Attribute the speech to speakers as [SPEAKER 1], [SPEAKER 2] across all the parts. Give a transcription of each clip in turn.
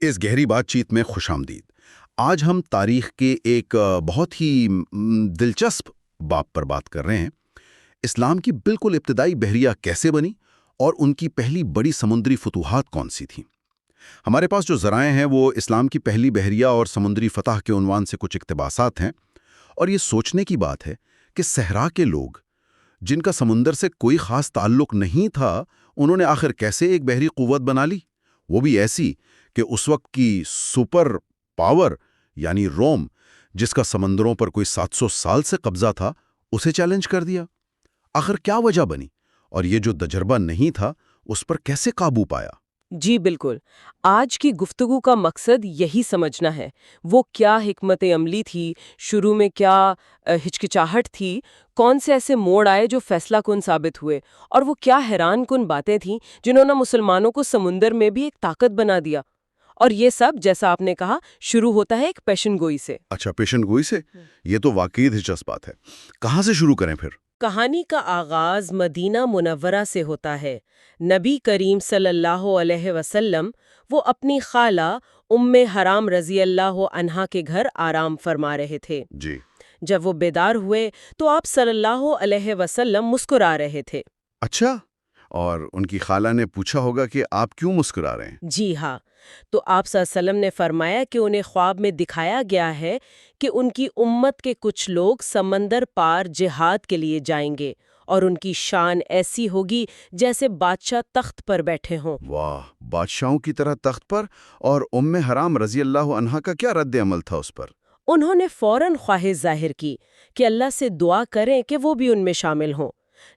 [SPEAKER 1] اس گہری بات چیت میں خوش آمدید۔ آج ہم تاریخ کے ایک بہت ہی دلچسپ باب پر بات کر رہے ہیں۔ اسلام کی بالکل ابتدائی بحریہ کیسے بنی اور ان کی پہلی بڑی سمندری فتوحات کون سی تھیں؟ ہمارے پاس جو ذرائع ہیں وہ اسلام کی پہلی بحریہ اور سمندری فتح کے عنوان سے کچھ اقتباسات ہیں، اور یہ سوچنے کی بات ہے کہ صحرا کے لوگ جن کا سمندر سے کوئی خاص تعلق نہیں تھا، انہوں نے آخر کیسے ایک بحری قوت بنا لی، وہ بھی ایسی کہ اس وقت کی سپر پاور یعنی روم، جس کا سمندروں پر کوئی 700 سال سے قبضہ تھا، اسے چیلنج کر دیا۔ آخر کیا وجہ بنی، اور یہ جو تجربہ نہیں تھا اس پر کیسے قابو پایا؟
[SPEAKER 2] جی بالکل، آج کی گفتگو کا مقصد یہی سمجھنا ہے، وہ کیا حکمت عملی تھی، شروع میں کیا ہچکچاہٹ تھی، کون سے ایسے موڑ آئے جو فیصلہ کن ثابت ہوئے، اور وہ کیا حیران کن باتیں تھیں جنہوں نے مسلمانوں کو سمندر میں بھی ایک طاقت بنا دیا۔ اور یہ سب، جیسا آپ نے کہا، شروع ہوتا ہے ایک پیشن گوئی سے۔
[SPEAKER 1] اچھا، پیشن گوئی سے؟ یہ تو واقعی دلچسپ بات ہے۔ کہاں سے شروع کریں پھر؟
[SPEAKER 2] کہانی کا آغاز مدینہ منورہ سے ہوتا ہے۔ نبی کریم صلی اللہ علیہ وسلم وہ اپنی خالہ ام حرام رضی اللہ عنہا کے گھر آرام فرما رہے تھے۔
[SPEAKER 1] جی۔
[SPEAKER 2] جب وہ بیدار ہوئے تو آپ صلی اللہ علیہ وسلم مسکرا رہے تھے۔
[SPEAKER 1] اچھا، اور ان کی خالہ نے پوچھا ہوگا کہ آپ کیوں مسکرا رہے ہیں؟
[SPEAKER 2] جی ہاں، تو آپ صلی اللہ علیہ وسلم نے فرمایا کہ انہیں خواب میں دکھایا گیا ہے کہ ان کی امت کے کچھ لوگ سمندر پار جہاد کے لیے جائیں گے، اور ان کی شان ایسی ہوگی جیسے بادشاہ تخت پر بیٹھے ہوں۔
[SPEAKER 1] واہ، بادشاہوں کی طرح تخت پر! اور ام حرام رضی اللہ عنہا کا کیا رد عمل تھا اس پر؟
[SPEAKER 2] انہوں نے فوراً خواہش ظاہر کی کہ اللہ سے دعا کریں کہ وہ بھی ان میں شامل ہوں۔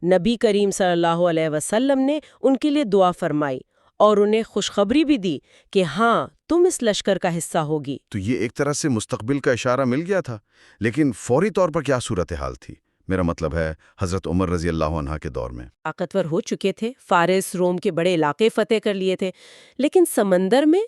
[SPEAKER 2] نبی کریم صلی اللہ علیہ وسلم نے ان کے لیے دعا فرمائی اور انہیں خوشخبری بھی دی کہ ہاں، تم اس لشکر کا حصہ ہوگی۔
[SPEAKER 1] تو یہ ایک طرح سے مستقبل کا اشارہ مل گیا تھا، لیکن فوری طور پر کیا صورتحال تھی؟ میرا مطلب ہے حضرت عمر رضی اللہ عنہ کے دور میں۔
[SPEAKER 2] طاقتور ہو چکے تھے، فارس روم کے بڑے علاقے فتح کر لیے تھے، لیکن سمندر میں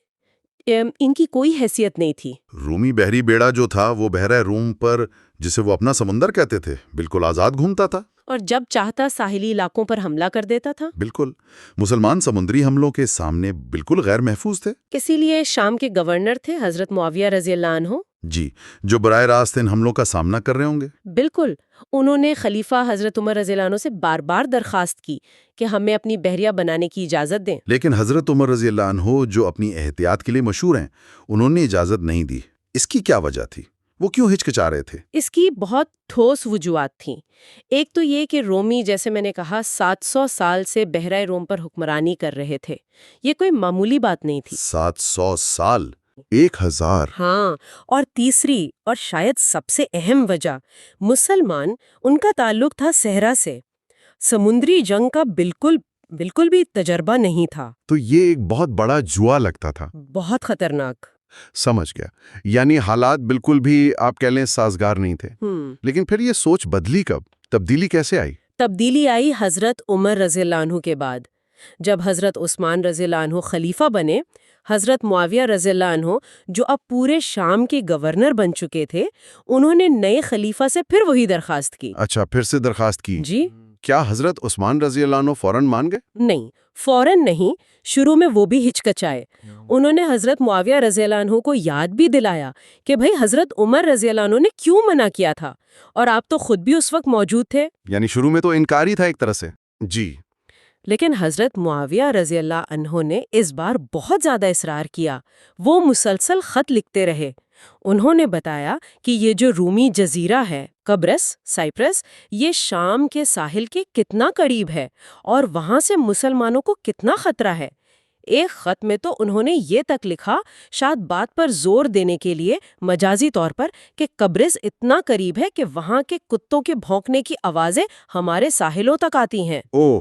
[SPEAKER 2] ان کی کوئی حیثیت نہیں تھی۔
[SPEAKER 1] رومی بحری بیڑا جو تھا وہ بحیرہ روم پر، جسے وہ اپنا سمندر کہتے تھے، بالکل آزاد گھومتا تھا،
[SPEAKER 2] اور جب چاہتا ساحلی علاقوں پر حملہ کر دیتا تھا۔
[SPEAKER 1] بالکل۔ مسلمان سمندری حملوں کے سامنے بالکل غیر محفوظ تھے۔
[SPEAKER 2] اسی لیے شام کے گورنر تھے حضرت معاویہ رضی اللہ عنہ۔
[SPEAKER 1] جی، جو براہ راست ان حملوں کا سامنا کر رہے ہوں گے۔
[SPEAKER 2] بالکل، انہوں نے خلیفہ حضرت عمر رضی اللہ عنہ سے بار بار درخواست کی کہ ہمیں اپنی بحریہ بنانے کی اجازت دیں،
[SPEAKER 1] لیکن حضرت عمر رضی اللہ عنہ، جو اپنی احتیاط کے لیے مشہور ہیں، انہوں نے اجازت نہیں دی۔ اس کی کیا وجہ تھی؟ وہ کیوں ہچکچا رہے تھے؟
[SPEAKER 2] اس کی بہت ٹھوس وجوہات تھیں۔ ایک تو یہ کہ رومی، جیسے میں نے کہا، 700 سال سے بحیرہ روم پر حکمرانی کر رہے تھے۔ یہ کوئی معمولی بات نہیں تھی۔
[SPEAKER 1] 700 سال! 1000!
[SPEAKER 2] ہاں، اور تیسری اور شاید سب سے اہم وجہ، مسلمان، ان کا تعلق تھا صحرا سے۔ سمندری جنگ کا بالکل بھی تجربہ نہیں تھا۔
[SPEAKER 1] تو یہ ایک بہت بڑا جوا لگتا تھا۔
[SPEAKER 2] بہت خطرناک۔
[SPEAKER 1] سمجھ گیا، یعنی حالات بالکل بھی آپ کہہ لیں سازگار نہیں تھے۔ لیکن پھر یہ سوچ بدلی کب؟ تبدیلی کیسے آئی؟
[SPEAKER 2] تبدیلی آئی حضرت عمر رضی اللہ عنہ کے بعد، جب حضرت عثمان رضی اللہ عنہ خلیفہ بنے۔ حضرت معاویہ رضی اللہ عنہ، جو اب پورے شام کے گورنر بن چکے تھے، انہوں نے نئے خلیفہ سے پھر وہی درخواست کی۔
[SPEAKER 1] اچھا، پھر سے درخواست کی؟
[SPEAKER 2] جی۔
[SPEAKER 1] کیا حضرت عثمان رضی اللہ عنہ فوراً مان گئے؟
[SPEAKER 2] نہیں، فوراً نہیں، شروع میں وہ بھی ہچکچائے۔ انہوں نے حضرت معاویہ رضی اللہ عنہ کو یاد بھی دلایا کہ بھئی حضرت عمر رضی اللہ عنہ نے کیوں منع کیا تھا، اور آپ تو خود بھی اس وقت موجود تھے۔
[SPEAKER 1] یعنی شروع میں تو انکار ہی تھا ایک طرح سے۔ جی۔
[SPEAKER 2] لیکن حضرت معاویہ رضی اللہ عنہ نے اس بار بہت زیادہ اصرار کیا۔ وہ مسلسل خط لکھتے رہے۔ انہوں نے بتایا کہ یہ جو رومی جزیرہ ہے، قبرص، سائپرس، یہ شام کے ساحل کے کتنا قریب ہے، اور وہاں سے مسلمانوں کو کتنا خطرہ ہے۔ ایک خط میں تو انہوں نے یہ تک لکھا، شاید بات پر زور دینے کے لیے مجازی طور پر، کہ قبرص اتنا قریب ہے کہ وہاں کے کتوں کے بھونکنے کی آوازیں ہمارے ساحلوں تک آتی ہیں۔
[SPEAKER 1] اوہ،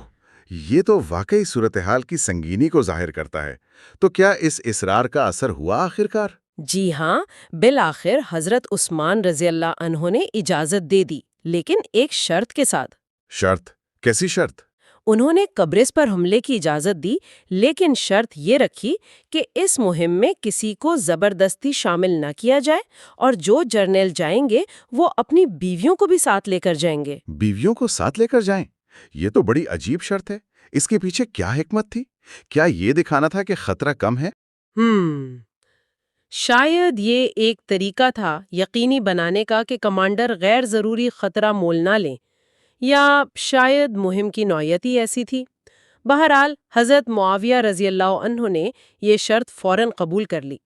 [SPEAKER 1] یہ تو واقعی صورتحال کی سنگینی کو ظاہر کرتا ہے۔ تو کیا اس اصرار کا اثر ہوا آخرکار؟
[SPEAKER 2] جی ہاں، بالآخر حضرت عثمان رضی اللہ عنہ نے اجازت دے دی، لیکن ایک شرط کے ساتھ۔
[SPEAKER 1] شرط؟ کیسی شرط؟
[SPEAKER 2] انہوں نے قبرص پر حملے کی اجازت دی، لیکن شرط یہ رکھی کہ اس مہم میں کسی کو زبردستی شامل نہ کیا جائے، اور جو جرنیل جائیں گے وہ اپنی بیویوں کو بھی ساتھ لے کر جائیں گے۔
[SPEAKER 1] بیویوں کو ساتھ لے کر جائیں؟ یہ تو بڑی عجیب شرط ہے۔ اس کے پیچھے کیا حکمت تھی؟ کیا یہ دکھانا تھا کہ خطرہ کم ہے؟
[SPEAKER 2] شاید یہ ایک طریقہ تھا یقینی بنانے کا کہ کمانڈر غیر ضروری خطرہ مول نہ لیں، یا شاید مہم کی نوعیت ہی ایسی تھی۔ بہرحال حضرت معاویہ رضی اللہ عنہ نے یہ شرط فوراً قبول کر لی،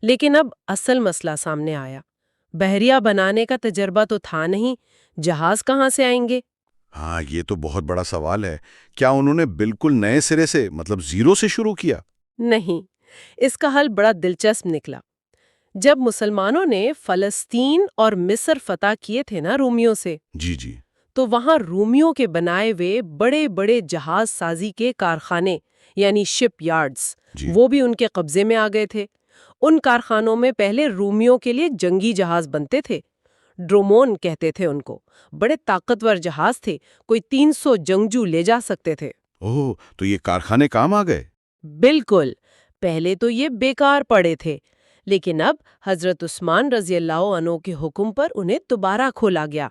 [SPEAKER 2] لیکن اب اصل مسئلہ سامنے آیا۔ بحریہ بنانے کا تجربہ تو تھا نہیں، جہاز کہاں سے آئیں گے؟
[SPEAKER 1] ہاں، یہ تو بہت بڑا سوال ہے۔ کیا انہوں نے بالکل نئے سرے سے، مطلب زیرو سے شروع کیا؟
[SPEAKER 2] نہیں، اس کا حل بڑا دلچسپ نکلا۔ جب مسلمانوں نے فلسطین اور مصر فتح کیے تھے نا رومیوں سے،
[SPEAKER 1] جی جی۔
[SPEAKER 2] تو وہاں رومیوں کے بنائے ہوئے بڑے بڑے جہاز سازی کے کارخانے یعنی شپ یارڈز
[SPEAKER 1] جی
[SPEAKER 2] وہ بھی ان کے قبضے میں آ گئے تھے۔ ان کارخانوں میں پہلے رومیوں کے لیے جنگی جہاز بنتے تھے، ڈرومون کہتے تھے ان کو۔ بڑے طاقتور جہاز تھے، کوئی 300 جنگجو لے جا سکتے تھے۔
[SPEAKER 1] اوہ، تو یہ کارخانے کام آ گئے؟
[SPEAKER 2] بالکل، پہلے تو یہ بیکار پڑے تھے، لیکن اب حضرت عثمان رضی اللہ عنہ کے حکم پر انہیں دوبارہ کھولا گیا۔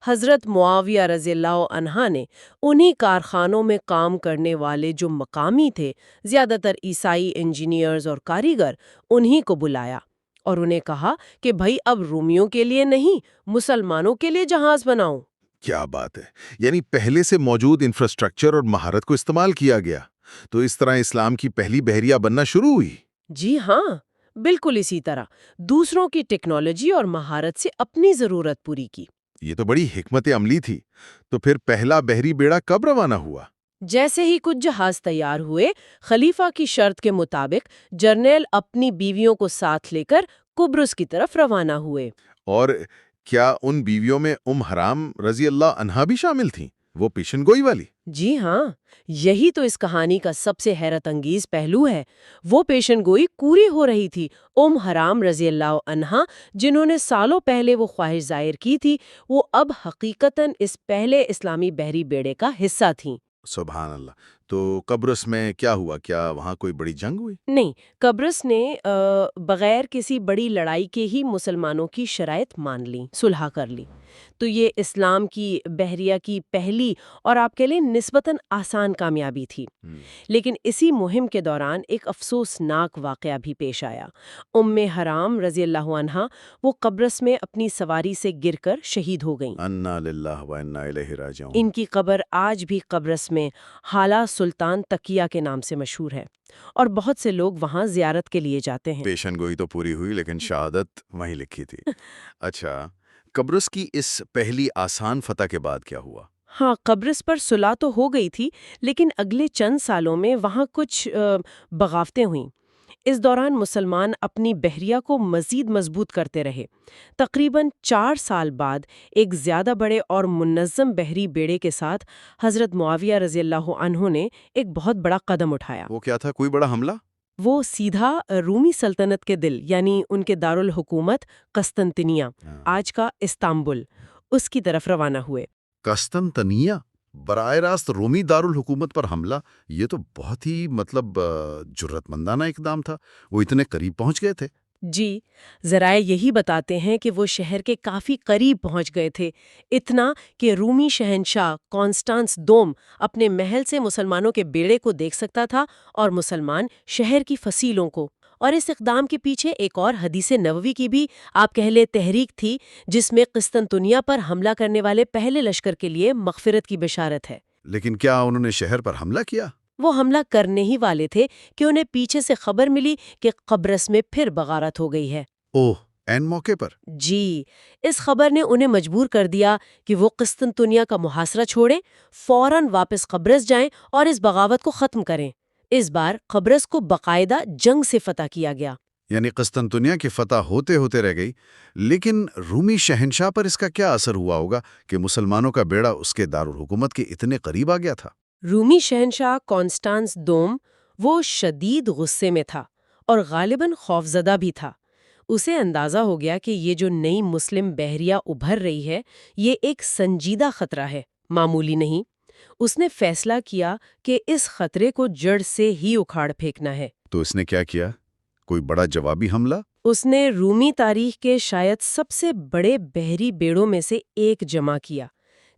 [SPEAKER 2] حضرت معاویہ رضی اللہ عنہ نے انہی کارخانوں میں کام کرنے والے جو مقامی تھے، زیادہ تر عیسائی انجینئرز اور کاریگر، انہی کو بلایا اور انہیں کہا کہ بھائی اب رومیوں کے لیے نہیں، مسلمانوں کے لیے جہاز بناؤ۔
[SPEAKER 1] کیا بات ہے! یعنی پہلے سے موجود انفراسٹرکچر اور مہارت کو استعمال کیا گیا، تو اس طرح اسلام کی پہلی بحریہ بننا شروع ہوئی۔
[SPEAKER 2] جی ہاں، بالکل اسی طرح دوسروں کی ٹیکنالوجی اور مہارت سے اپنی ضرورت پوری کی۔
[SPEAKER 1] یہ تو بڑی حکمت عملی تھی۔ تو پھر پہلا بحری بیڑا کب روانہ ہوا؟
[SPEAKER 2] جیسے ہی کچھ جہاز تیار ہوئے، خلیفہ کی شرط کے مطابق جرنیل اپنی بیویوں کو ساتھ لے کر قبرص کی طرف روانہ ہوئے۔
[SPEAKER 1] اور کیا ان بیویوں میں حرام رضی اللہ عنہا بھی شامل تھیں، وہ پیشن گوئی والی؟
[SPEAKER 2] جی ہاں، یہی تو اس کہانی کا سب سے حیرت انگیز پہلو ہے۔ وہ پیشن گوئی پوری ہو رہی تھی۔ حرام رضی اللہ عنہا، جنہوں نے سالوں پہلے وہ خواہش ظاہر کی تھی، وہ اب حقیقتاً اس پہلے اسلامی بحری بیڑے کا حصہ تھیں۔
[SPEAKER 1] سبحان اللہ! تو قبرص میں کیا ہوا؟ کیا وہاں کوئی بڑی جنگ ہوئی؟
[SPEAKER 2] نہیں، قبرص نے بغیر کسی بڑی لڑائی کے ہی مسلمانوں کی شرائط مان لی، صلح کر لی۔ تو یہ اسلام کی بحریہ کی پہلی اور آپ کے لیے نسبتاً آسان کامیابی تھی۔ لیکن اسی مہم کے دوران ایک افسوسناک واقعہ بھی پیش آیا۔ حرام رضی اللہ عنہا وہ قبرص میں اپنی سواری سے گر کر شہید ہو گئیں۔
[SPEAKER 1] انا للہ و انا الیہ راجعون۔
[SPEAKER 2] ان کی قبر آج بھی قبرص میں حالہ سلطان تقیہ کے نام سے مشہور ہے، اور بہت سے لوگ وہاں زیارت کے لیے جاتے ہیں۔
[SPEAKER 1] پیشن گوئی تو پوری ہوئی، لیکن شہادت وہیں لکھی تھی۔ اچھا، قبرص کی اس پہلی آسان فتح کے بعد کیا ہوا؟
[SPEAKER 2] ہاں، قبرص پر صلح تو ہو گئی تھی، لیکن اگلے چند سالوں میں وہاں کچھ بغاوتیں ہوئیں۔ اس دوران مسلمان اپنی بحریہ کو مزید مضبوط کرتے رہے۔ تقریباً 4 سال بعد ایک زیادہ بڑے اور منظم بحری بیڑے کے ساتھ حضرت معاویہ رضی اللہ عنہ نے ایک بہت بڑا قدم اٹھایا۔
[SPEAKER 1] وہ کیا تھا؟ کوئی بڑا حملہ؟
[SPEAKER 2] وہ سیدھا رومی سلطنت کے دل، یعنی ان کے دارالحکومت قسطنطنیہ، آج کا استنبول، اس کی طرف روانہ ہوئے۔
[SPEAKER 1] قسطنطنیہ؟ براہ راست رومی دارالحکومت پر حملہ؟ یہ تو بہت ہی جرأت مندانہ اقدام تھا۔ وہ اتنے قریب پہنچ گئے تھے؟
[SPEAKER 2] جی، ذرائع یہی بتاتے ہیں کہ وہ شہر کے کافی قریب پہنچ گئے تھے، اتنا کہ رومی شہنشاہ کانسٹانس دوم اپنے محل سے مسلمانوں کے بیڑے کو دیکھ سکتا تھا اور مسلمان شہر کی فصیلوں کو۔ اور اس اقدام کے پیچھے ایک اور حدیث نبوی کی بھی آپ کہہ لیں تحریک تھی، جس میں قسطنطنیہ پر حملہ کرنے والے پہلے لشکر کے لیے مغفرت کی بشارت ہے۔
[SPEAKER 1] لیکن کیا انہوں نے شہر پر حملہ کیا؟
[SPEAKER 2] وہ حملہ کرنے ہی والے تھے کہ انہیں پیچھے سے خبر ملی کہ قبرص میں پھر بغارت ہو گئی ہے۔
[SPEAKER 1] اوہ، عین موقع پر؟
[SPEAKER 2] جی، اس خبر نے انہیں مجبور کر دیا کہ وہ قسطنطنیہ کا محاصرہ چھوڑیں، فوراً واپس قبرص جائیں اور اس بغاوت کو ختم کریں۔ اس بار قبرص کو باقاعدہ جنگ سے فتح کیا گیا۔
[SPEAKER 1] یعنی قسطنطنیہ کی فتح ہوتے ہوتے رہ گئی، لیکن رومی شہنشاہ پر اس کا کیا اثر ہوا ہوگا کہ مسلمانوں کا بیڑا اس کے دارالحکومت کے اتنے قریب آ گیا تھا؟
[SPEAKER 2] رومی شہنشاہ کانسٹانس دوم وہ شدید غصے میں تھا اور غالباً خوفزدہ بھی تھا۔ اسے اندازہ ہو گیا کہ یہ جو نئی مسلم بحریہ ابھر رہی ہے، یہ ایک سنجیدہ خطرہ ہے، معمولی نہیں۔ اس نے فیصلہ کیا کہ اس خطرے کو جڑ سے ہی اکھاڑ پھینکنا ہے۔
[SPEAKER 1] تو اس نے کیا کیا؟ کوئی بڑا جوابی حملہ؟
[SPEAKER 2] اس نے رومی تاریخ کے شاید سب سے بڑے بحری بیڑوں میں سے ایک جمع کیا۔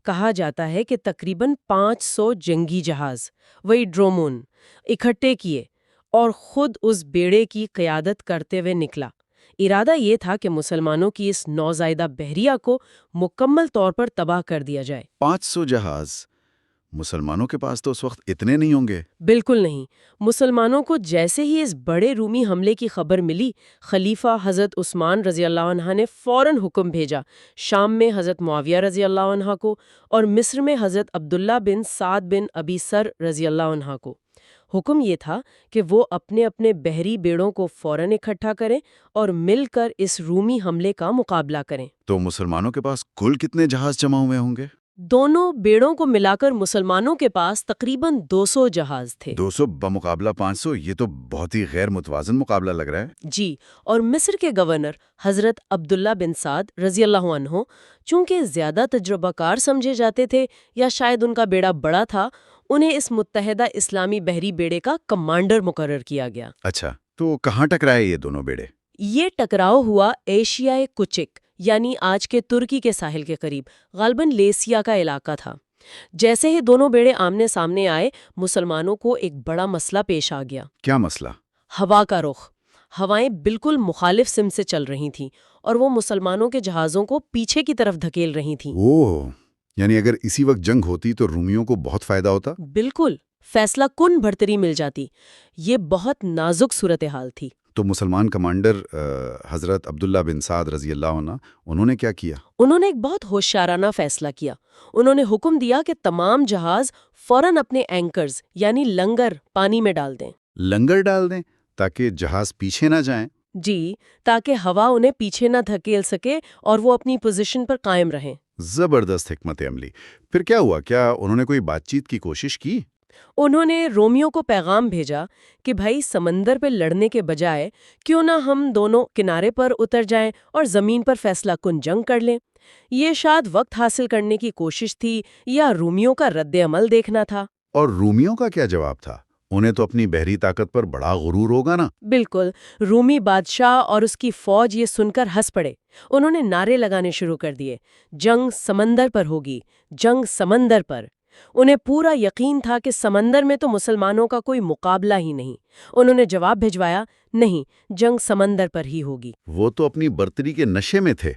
[SPEAKER 2] کہا جاتا ہے کہ تقریباً 500 جنگی جہاز، وہی ڈرومون، اکٹھے کیے اور خود اس بیڑے کی قیادت کرتے ہوئے نکلا۔ ارادہ یہ تھا کہ مسلمانوں کی اس نوزائیدہ بحریہ کو مکمل طور پر تباہ کر دیا جائے۔
[SPEAKER 1] 500 جہاز! مسلمانوں کے پاس تو اس وقت اتنے نہیں ہوں گے۔
[SPEAKER 2] بالکل نہیں۔ مسلمانوں کو جیسے ہی اس بڑے رومی حملے کی خبر ملی، خلیفہ حضرت عثمان رضی اللہ عنہ نے فوراً حکم بھیجا شام میں حضرت معاویہ رضی اللہ عنہ کو اور مصر میں حضرت عبداللہ بن سعد بن ابی سر رضی اللہ عنہ کو۔ حکم یہ تھا کہ وہ اپنے اپنے بحری بیڑوں کو فوراً اکٹھا کریں اور مل کر اس رومی حملے کا مقابلہ کریں۔
[SPEAKER 1] تو مسلمانوں کے پاس کل کتنے جہاز جمع ہوئے ہوں گے؟
[SPEAKER 2] دونوں بیڑوں کو ملا کر مسلمانوں کے پاس تقریباً 200 جہاز تھے۔
[SPEAKER 1] 200 بمقابلہ 500، یہ تو بہت ہی غیر متوازن مقابلہ لگ رہا ہے۔
[SPEAKER 2] جی، اور مصر کے گورنر حضرت عبداللہ بن سعد رضی اللہ عنہ چونکہ زیادہ تجربہ کار سمجھے جاتے تھے یا شاید ان کا بیڑا بڑا تھا، انہیں اس متحدہ اسلامی بحری بیڑے کا کمانڈر مقرر کیا گیا۔
[SPEAKER 1] اچھا، تو کہاں ٹکرائے یہ دونوں بیڑے؟
[SPEAKER 2] یہ ٹکراؤ ہوا ایشیائے کچک یعنی آج کے ترکی کے ساحل کے قریب، غالباً لیسیا کا علاقہ تھا۔ جیسے ہی دونوں بیڑے آمنے سامنے آئے، مسلمانوں کو ایک بڑا مسئلہ پیش آ گیا۔
[SPEAKER 1] کیا مسئلہ؟
[SPEAKER 2] ہوا کا رخ۔ ہوائیں بالکل مخالف سمت سے چل رہی تھیں اور وہ مسلمانوں کے جہازوں کو پیچھے کی طرف دھکیل رہی تھیں۔
[SPEAKER 1] اوہ، یعنی اگر اسی وقت جنگ ہوتی تو رومیوں کو بہت فائدہ ہوتا؟
[SPEAKER 2] بالکل، فیصلہ کن بڑھتری مل جاتی۔ یہ بہت نازک صورتحال تھی۔
[SPEAKER 1] تو مسلمان کمانڈر حضرت عبداللہ بن سعد رضی اللہ عنہ، انہوں نے کیا کیا؟
[SPEAKER 2] انہوں نے ایک بہت ہوشیارانہ فیصلہ کیا۔ انہوں نے حکم دیا کہ تمام جہاز فوراً اپنے اینکرز یعنی لنگر پانی میں ڈال دیں۔
[SPEAKER 1] لنگر ڈال دیں تاکہ جہاز پیچھے نہ جائیں؟
[SPEAKER 2] جی، تاکہ ہوا انہیں پیچھے نہ دھکیل سکے اور وہ اپنی پوزیشن پر قائم رہیں۔
[SPEAKER 1] زبردست حکمت عملی۔ پھر کیا ہوا؟ کیا انہوں نے کوئی بات چیت کی کوشش کی؟
[SPEAKER 2] انہوں نے رومیوں کو پیغام بھیجا کہ بھائی سمندر پہ لڑنے کے بجائے کیوں نہ ہم دونوں کنارے پر اتر جائیں اور زمین پر فیصلہ کن جنگ کر لیں۔ یہ شاید وقت حاصل کرنے کی کوشش تھی یا رومیوں کا رد عمل دیکھنا تھا۔
[SPEAKER 1] اور رومیوں کا کیا جواب تھا؟ انہیں تو اپنی بحری طاقت پر بڑا غرور ہوگا نا؟
[SPEAKER 2] بالکل، رومی بادشاہ اور اس کی فوج یہ سن کر ہنس پڑے۔ انہوں نے نعرے لگانے شروع کر دیے، جنگ سمندر پر ہوگی، جنگ سمندر پر۔ انہیں پورا یقین تھا کہ سمندر میں تو مسلمانوں کا کوئی مقابلہ ہی نہیں۔ انہوں نے جواب بھجوایا، نہیں، جنگ سمندر پر ہی ہوگی۔
[SPEAKER 1] وہ تو اپنی برتری کے نشے میں تھے،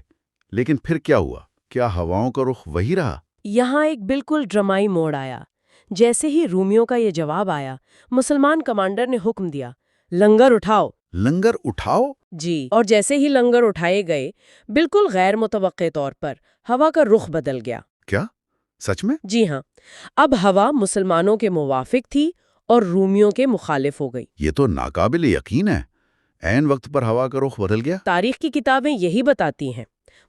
[SPEAKER 1] لیکن پھر کیا ہوا؟ کیا ہواؤں کا رخ وہی رہا؟
[SPEAKER 2] یہاں ایک بالکل ڈرامائی موڑ آیا۔ جیسے ہی رومیوں کا یہ جواب آیا، مسلمان کمانڈر نے حکم دیا، لنگر اٹھاؤ۔
[SPEAKER 1] لنگر اٹھاؤ؟
[SPEAKER 2] جی، اور جیسے ہی لنگر اٹھائے گئے، بالکل غیر متوقع طور پر ہوا کا رخ بدل گیا۔
[SPEAKER 1] کیا سچ میں؟
[SPEAKER 2] جی ہاں، اب ہوا مسلمانوں کے موافق تھی اور رومیوں کے مخالف ہو گئی۔
[SPEAKER 1] یہ تو ناقابل یقین ہے۔ عین وقت پر ہوا کا رخ بدل گیا۔
[SPEAKER 2] تاریخ کی کتابیں یہی بتاتی ہیں۔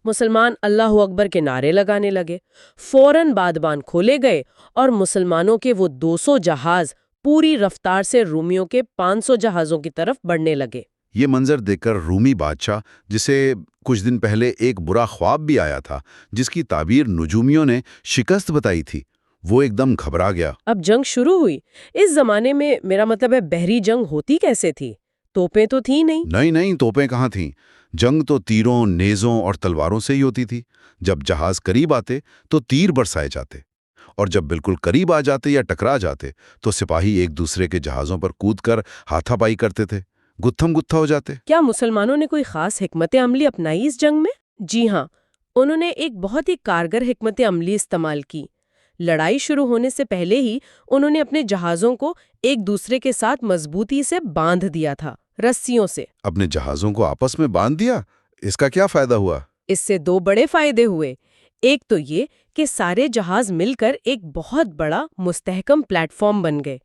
[SPEAKER 2] مسلمان اللہ اکبر کے نعرے لگانے لگے، فوراً بادبان کھولے گئے اور مسلمانوں کے وہ 200 جہاز پوری رفتار سے رومیوں کے 500 جہازوں کی طرف بڑھنے لگے۔
[SPEAKER 1] یہ منظر دیکھ کر رومی بادشاہ، جسے کچھ دن پہلے ایک برا خواب بھی آیا تھا جس کی تعبیر نجومیوں نے شکست بتائی تھی، وہ ایک دم گھبرا گیا۔
[SPEAKER 2] اب جنگ شروع ہوئی۔ اس زمانے میں میرا مطلب ہے بحری جنگ ہوتی کیسے تھی؟ توپیں تو تھی نہیں۔
[SPEAKER 1] نہیں، توپیں کہاں تھیں؟ جنگ تو تیروں، نیزوں اور تلواروں سے ہی ہوتی تھی۔ جب جہاز قریب آتے تو تیر برسائے جاتے، اور جب بالکل قریب آ جاتے یا ٹکرا جاتے تو سپاہی ایک دوسرے کے جہازوں پر کود کر ہاتھا پائی کرتے تھے، گتھم گتھا ہو جاتے۔
[SPEAKER 2] کیا مسلمانوں نے کوئی خاص حکمت عملی اپنائی اس جنگ میں؟ جی ہاں، انہوں نے ایک بہت ہی کارگر حکمت عملی استعمال کی۔ لڑائی شروع ہونے سے پہلے ہی انہوں نے اپنے جہازوں کو ایک دوسرے کے ساتھ مضبوطی سے باندھ دیا تھا، رسیوں سے۔
[SPEAKER 1] اپنے جہازوں کو آپس میں باندھ دیا؟ اس کا کیا فائدہ ہوا؟
[SPEAKER 2] اس سے 2 بڑے فائدے ہوئے۔ ایک تو یہ کہ سارے جہاز مل کر ایک بہت بڑا مستحکم پلیٹ فارم بن گئے،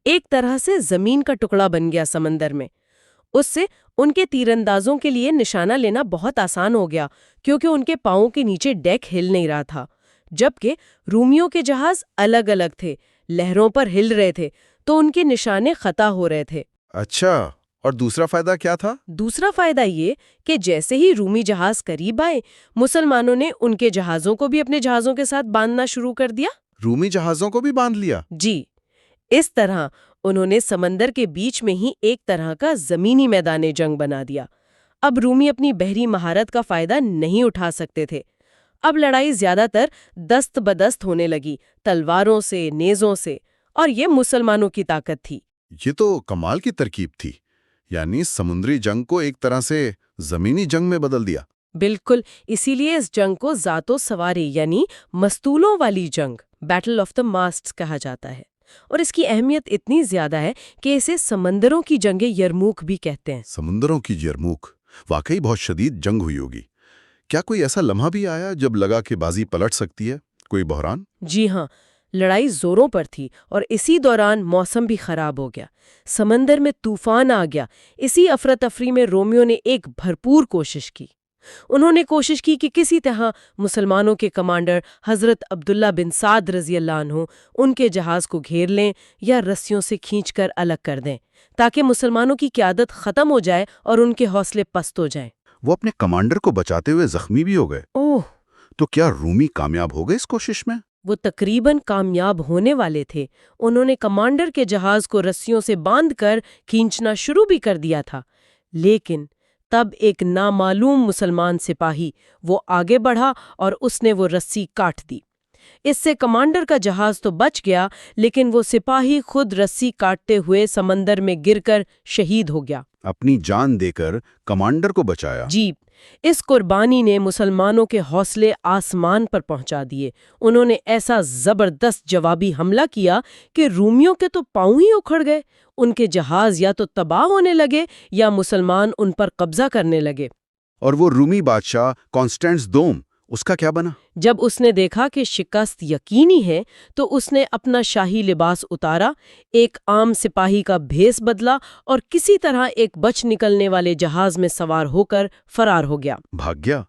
[SPEAKER 2] ایک طرح سے زمین کا ٹکڑا بن گیا سمندر میں۔ اس سے ان کے تیر اندازوں کے لیے نشانہ لینا بہت آسان ہو گیا، کیونکہ ان کے پاؤں کے نیچے ڈیک ہل نہیں رہا تھا، جبکہ رومیوں کے جہاز الگ الگ تھے، لہروں پر ہل رہے تھے، تو ان کے نشانے خطا ہو رہے تھے۔
[SPEAKER 1] اچھا، اور دوسرا فائدہ کیا تھا؟
[SPEAKER 2] دوسرا فائدہ یہ کہ جیسے ہی رومی جہاز قریب آئے، مسلمانوں نے ان کے جہازوں کو بھی اپنے جہازوں کے ساتھ باندھنا شروع کر دیا۔
[SPEAKER 1] رومی جہازوں کو بھی باندھ لیا؟
[SPEAKER 2] جی، اس طرح انہوں نے سمندر کے بیچ میں ہی ایک طرح کا زمینی میدان جنگ بنا دیا۔ اب رومی اپنی بحری مہارت کا فائدہ نہیں اٹھا سکتے تھے۔ اب لڑائی زیادہ تر دست بدست ہونے لگی، تلواروں سے، نیزوں سے، اور یہ مسلمانوں کی طاقت تھی۔
[SPEAKER 1] یہ تو کمال کی ترکیب تھی، یعنی سمندری جنگ کو ایک طرح سے زمینی جنگ میں بدل دیا۔
[SPEAKER 2] بالکل، اسی لیے اس جنگ کو ذات و سواری یعنی مستولوں والی جنگ، بیٹل آف دا ماسٹس کہا جاتا ہے، اور اس کی اہمیت اتنی زیادہ ہے کہ اسے سمندروں کی جنگ یرموک بھی کہتے ہیں۔
[SPEAKER 1] سمندروں کی یرموک، واقعی بہت شدید جنگ ہوئی ہوگی۔ کیا کوئی ایسا لمحہ بھی آیا جب لگا کہ بازی پلٹ سکتی ہے؟ کوئی بحران؟
[SPEAKER 2] جی ہاں، لڑائی زوروں پر تھی اور اسی دوران موسم بھی خراب ہو گیا، سمندر میں طوفان آ گیا۔ اسی افراتفری میں رومیو نے ایک بھرپور کوشش کی۔ انہوں نے کوشش کی کہ کسی طرح مسلمانوں کے کمانڈر حضرت عبداللہ بن سعد رضی اللہ عنہ ان کے جہاز کو گھیر لیں یا رسیوں سے کھینچ کر الگ کر دیں تاکہ مسلمانوں کی قیادت ختم ہو جائے اور ان کے حوصلے پست ہو جائیں۔
[SPEAKER 1] وہ اپنے کمانڈر کو بچاتے ہوئے زخمی بھی ہو گئے۔
[SPEAKER 2] اوہ!
[SPEAKER 1] تو کیا رومی کامیاب ہو گئے اس کوشش میں؟
[SPEAKER 2] وہ تقریباً کامیاب ہونے والے تھے۔ انہوں نے کمانڈر کے جہاز کو رسیوں سے باندھ کر کھینچنا شروع بھی کر دیا تھا، لیکن تب ایک نامعلوم مسلمان سپاہی وہ آگے بڑھا اور اس نے وہ رسی کاٹ دی۔ اس سے کمانڈر کا جہاز تو بچ گیا، لیکن وہ سپاہی خود رسی کاٹتے ہوئے سمندر میں گر کر شہید ہو گیا۔
[SPEAKER 1] اپنی جان دے کر کمانڈر کو بچایا۔
[SPEAKER 2] جی، اس قربانی نے مسلمانوں کے حوصلے آسمان پر پہنچا دیے۔ انہوں نے ایسا زبردست جوابی حملہ کیا کہ رومیوں کے تو پاؤں ہی اکھڑ گئے۔ ان کے جہاز یا تو تباہ ہونے لگے یا مسلمان ان پر قبضہ کرنے لگے۔
[SPEAKER 1] اور وہ رومی بادشاہ کانسٹینٹس دوم، اس کا کیا بنا؟
[SPEAKER 2] جب اس نے دیکھا کہ شکست یقینی ہے تو اس نے اپنا شاہی لباس اتارا، ایک عام سپاہی کا بھیس بدلا اور کسی طرح ایک بچ نکلنے والے جہاز میں سوار ہو کر فرار ہو گیا۔
[SPEAKER 1] بھاگ گیا؟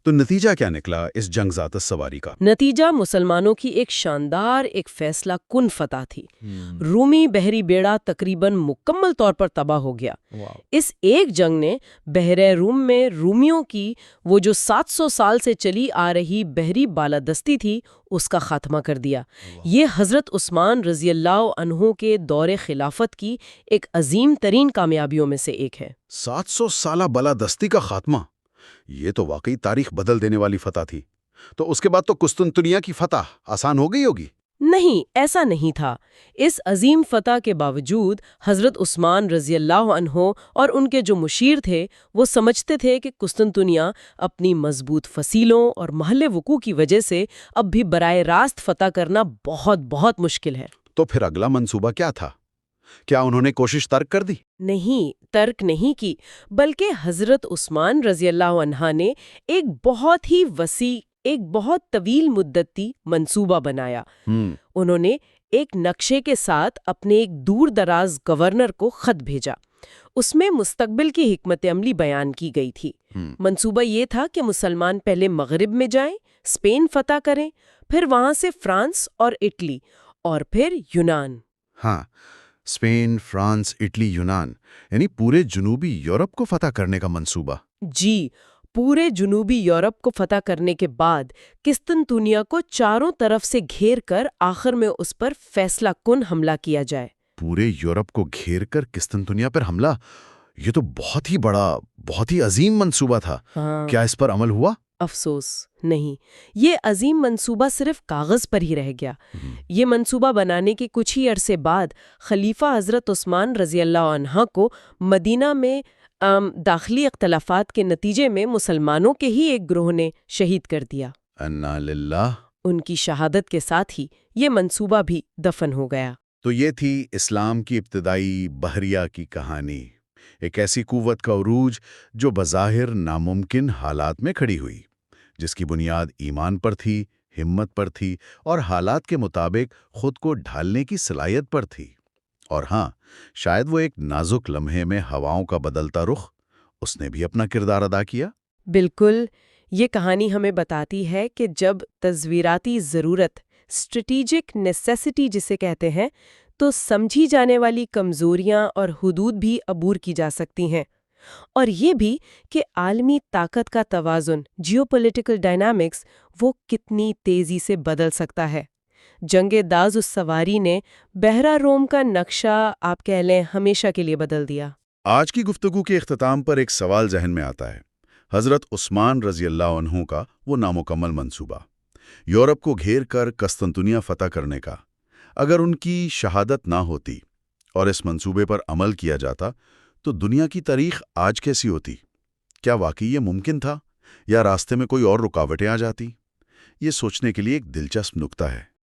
[SPEAKER 1] تو نتیجہ کیا نکلا اس جنگ ذات سواری کا؟
[SPEAKER 2] نتیجہ مسلمانوں کی ایک شاندار، ایک فیصلہ کن فتح تھی۔ رومی بحری بیڑا تقریباً مکمل طور پر تباہ ہو گیا۔ اس ایک جنگ نے بحر روم میں رومیوں کی وہ جو 700 سال سے چلی آ رہی بحری بالادستی تھی اس کا خاتمہ کر دیا۔ یہ حضرت عثمان رضی اللہ عنہ کے دور خلافت کی ایک عظیم ترین کامیابیوں میں سے ایک ہے۔
[SPEAKER 1] 700 سالہ بالادستی کا خاتمہ، یہ تو واقعی تاریخ بدل دینے والی فتح تھی۔ تو اس کے بعد تو قسطنطنیہ کی فتح آسان ہو گئی ہوگی؟
[SPEAKER 2] نہیں، ایسا نہیں تھا۔ اس عظیم فتح کے باوجود حضرت عثمان رضی اللہ عنہ اور ان کے جو مشیر تھے وہ سمجھتے تھے کہ قسطنطنیہ اپنی مضبوط فصیلوں اور محل وقوع کی وجہ سے اب بھی براہ راست فتح کرنا بہت بہت مشکل ہے۔
[SPEAKER 1] تو پھر اگلا منصوبہ کیا تھا؟ کیا انہوں نے کوشش ترک کر دی؟
[SPEAKER 2] نہیں، ترک نہیں کی، بلکہ حضرت عثمان رضی اللہ عنہ نے ایک بہت ہی وسیع، ایک بہت طویل مدتی منصوبہ بنایا۔ انہوں نے ایک نقشے کے ساتھ اپنے ایک دور دراز گورنر کو خط بھیجا۔ اس میں مستقبل کی حکمت عملی بیان کی گئی تھی۔ منصوبہ یہ تھا کہ مسلمان پہلے مغرب میں جائیں، اسپین فتح کریں، پھر وہاں سے فرانس اور اٹلی، اور پھر یونان۔
[SPEAKER 1] ہاں، اسپین، فرانس، اٹلی، یونان، یعنی پورے جنوبی یورپ کو فتح کرنے کا منصوبہ۔
[SPEAKER 2] جی، پورے جنوبی یورپ کو فتح کرنے کے بعد قسطنطنیہ کو چاروں طرف سے گھیر کر آخر میں اس پر فیصلہ کن حملہ کیا جائے۔
[SPEAKER 1] پورے یورپ کو گھیر کر قسطنطنیہ پر حملہ، یہ تو بہت ہی بڑا، بہت ہی عظیم منصوبہ تھا۔ کیا اس پر عمل ہوا؟
[SPEAKER 2] افسوس نہیں، یہ عظیم منصوبہ صرف کاغذ پر ہی رہ گیا۔ یہ منصوبہ بنانے کے کچھ ہی عرصے بعد خلیفہ حضرت عثمان رضی اللہ عنہ کو مدینہ میں داخلی اختلافات کے نتیجے میں مسلمانوں کے ہی ایک گروہ نے شہید کر دیا۔
[SPEAKER 1] انا للہ۔
[SPEAKER 2] ان کی شہادت کے ساتھ ہی یہ منصوبہ بھی دفن ہو گیا۔
[SPEAKER 1] تو یہ تھی اسلام کی ابتدائی بحریہ کی کہانی، ایک ایسی قوت کا عروج جو بظاہر ناممکن حالات میں کھڑی ہوئی، جس کی بنیاد ایمان پر تھی، ہمت پر تھی اور حالات کے مطابق خود کو ڈھالنے کی صلاحیت پر تھی۔ اور ہاں، شاید وہ ایک نازک لمحے میں ہواؤں کا بدلتا رخ، اس نے بھی اپنا کردار ادا کیا۔
[SPEAKER 2] بالکل، یہ کہانی ہمیں بتاتی ہے کہ جب تصویراتی ضرورت، اسٹریٹیجک نیسیسٹی جسے کہتے ہیں، تو سمجھی جانے والی کمزوریاں اور حدود بھی عبور کی جا سکتی ہیں، اور یہ بھی کہ عالمی طاقت کا توازن، جیوپولیٹیکل ڈائنامکس، وہ کتنی تیزی سے بدل سکتا ہے۔ جنگ داز السواری نے بحرہ روم کا نقشہ آپ کہہ لیں ہمیشہ کے لیے بدل دیا۔
[SPEAKER 1] آج کی گفتگو کے اختتام پر ایک سوال ذہن میں آتا ہے۔ حضرت عثمان رضی اللہ عنہ کا وہ نامکمل منصوبہ، یورپ کو گھیر کر قسطنطنیہ فتح کرنے کا، اگر ان کی شہادت نہ ہوتی اور اس منصوبے پر عمل کیا جاتا تو دنیا کی تاریخ آج کیسی ہوتی؟ کیا واقعی یہ ممکن تھا یا راستے میں کوئی اور رکاوٹیں آ جاتی؟ یہ سوچنے کے لیے ایک دلچسپ نکتہ ہے۔